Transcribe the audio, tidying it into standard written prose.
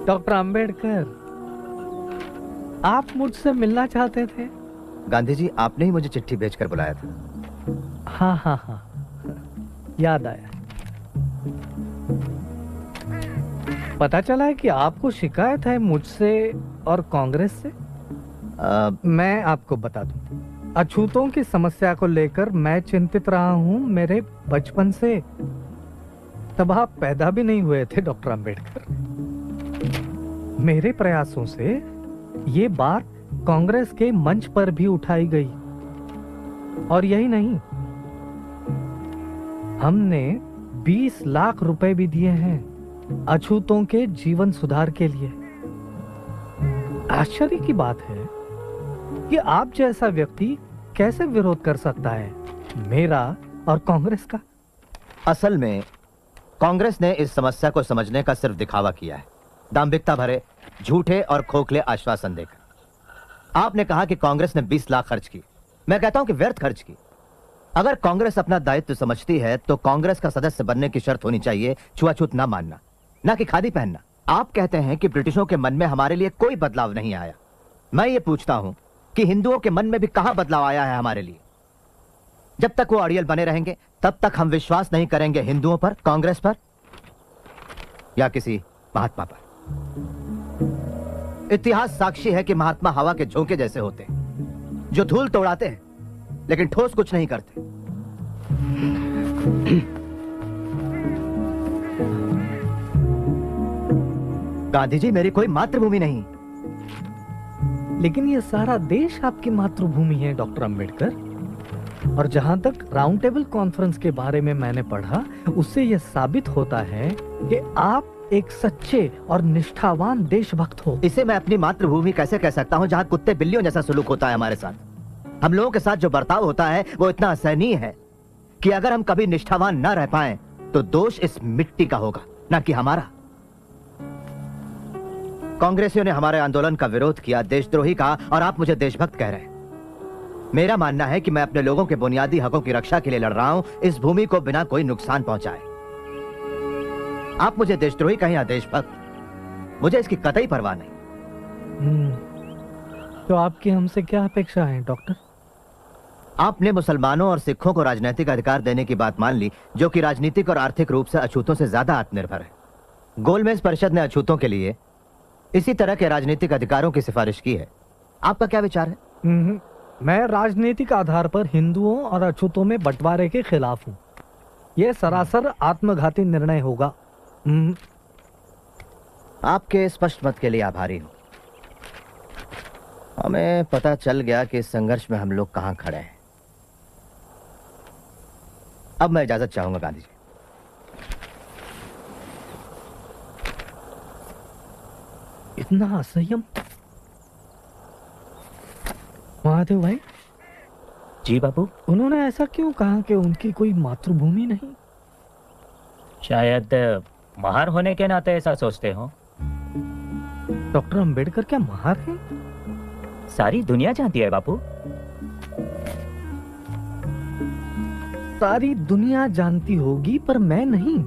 Doctor Ambedkar, आप मुझसे मिलना चाहते थे? गांधी जी, आपने ही मुझे चिट्ठी भेजकर बुलाया था। हाँ हाँ हाँ, याद आया। पता चला है कि आपको शिकायत है मुझसे और कांग्रेस से। मैं आपको बता दूं, अछूतों की समस्या को लेकर मैं चिंतित रहा हूं मेरे बचपन से। तब आप पैदा भी नहीं हुए थे डॉक्टर अंबेडकर। मेरे प्रयासों से ये बात कांग्रेस के मंच पर भी उठाई गई, और यही नहीं, हमने 20 लाख रुपए भी दिए हैं अछूतों के जीवन सुधार के लिए। आश्चर्य की बात है कि आप जैसा व्यक्ति कैसे विरोध कर सकता है मेरा और कांग्रेस का। असल में कांग्रेस ने इस समस्या को समझने का सिर्फ दिखावा किया है, दांभिकता भरे झूठे और खोखले आश्वासन देकर। आपने कहा कि कांग्रेस ने 20 लाख खर्च की। मैं कहता हूं कि व्यर्थ खर्च की। अगर कांग्रेस अपना दायित्व समझती है तो कांग्रेस का सदस्य बनने की शर्त होनी चाहिए छुआछूत ना मानना, ना कि खादी पहनना। आप कहते हैं कि ब्रिटिशों के मन में हमारे लिए कोई बदलाव नहीं आया। मैं ये पूछता हूं कि हिंदुओं के मन में भी कहां बदलाव आया है हमारे लिए? जब तक वो अड़ियल बने रहेंगे तब तक हम विश्वास नहीं करेंगे हिंदुओं पर, कांग्रेस पर या किसी महात्मा पर। इतिहास साक्षी है कि महात्मा हवा के झोंके जैसे होते हैं, जो धूल तो उड़ाते हैं लेकिन ठोस कुछ नहीं करते। गांधी जी, मेरी कोई मातृभूमि नहीं। लेकिन ये सारा देश आपकी मातृभूमि है डॉक्टर अंबेडकर। और जहां तक राउंड टेबल कॉन्फ्रेंस के बारे में मैंने पढ़ा, उससे यह साबित होता है कि आप एक सच्चे और निष्ठावान देशभक्त हो। इसे मैं अपनी मातृभूमि कैसे कह सकता हूं जहां कुत्ते बिल्लियों जैसा सुलूक होता है हमारे साथ? हम लोगों के साथ जो बर्ताव होता है वो इतना असहनीय है कि अगर हम कभी निष्ठावान ना रह पाएं तो दोष इस मिट्टी का होगा, ना कि हमारा। कांग्रेसियों ने हमारे आंदोलन का विरोध किया, देशद्रोही कहा, और आप मुझे देशभक्त कह रहे हैं। मेरा मानना है कि मैं अपने लोगों के बुनियादी हकों की रक्षा के लिए लड़ रहा हूं, इस भूमि को बिना कोई नुकसान पहुंचाए। आप मुझे देशद्रोही कहें या देशभक्त, मुझे इसकी कतई परवाह नहीं। तो आपकी हमसे क्या अपेक्षा है डॉक्टर? आपने मुसलमानों और सिखों को राजनीतिक अधिकार देने की बात मान ली, जो कि राजनीतिक और आर्थिक रूप से अछूतों से ज्यादा आत्मनिर्भर है। गोलमेज परिषद ने अछूतों के लिए इसी तरह के राजनीतिक अधिकारों की सिफारिश की है। आपका क्या विचार है? मैं राजनीतिक आधार पर हिंदुओं और अछूतों में बंटवारे के खिलाफ हूँ। यह सरासर आत्मघाती निर्णय होगा। आपके स्पष्ट मत के लिए आभारी हूं। हमें पता चल गया कि इस संघर्ष में हम लोग कहां खड़े हैं। अब मैं इजाजत चाहूंगा गांधी जी। इतना असंयम? महादेव भाई। जी बाबू। उन्होंने ऐसा क्यों कहा कि उनकी कोई मातृभूमि नहीं? शायद महार होने के नाते ऐसा सोचते हो। डॉक्टर अंबेडकर क्या महार हैं? सारी दुनिया जानती है बापू। सारी दुनिया जानती होगी पर मैं नहीं।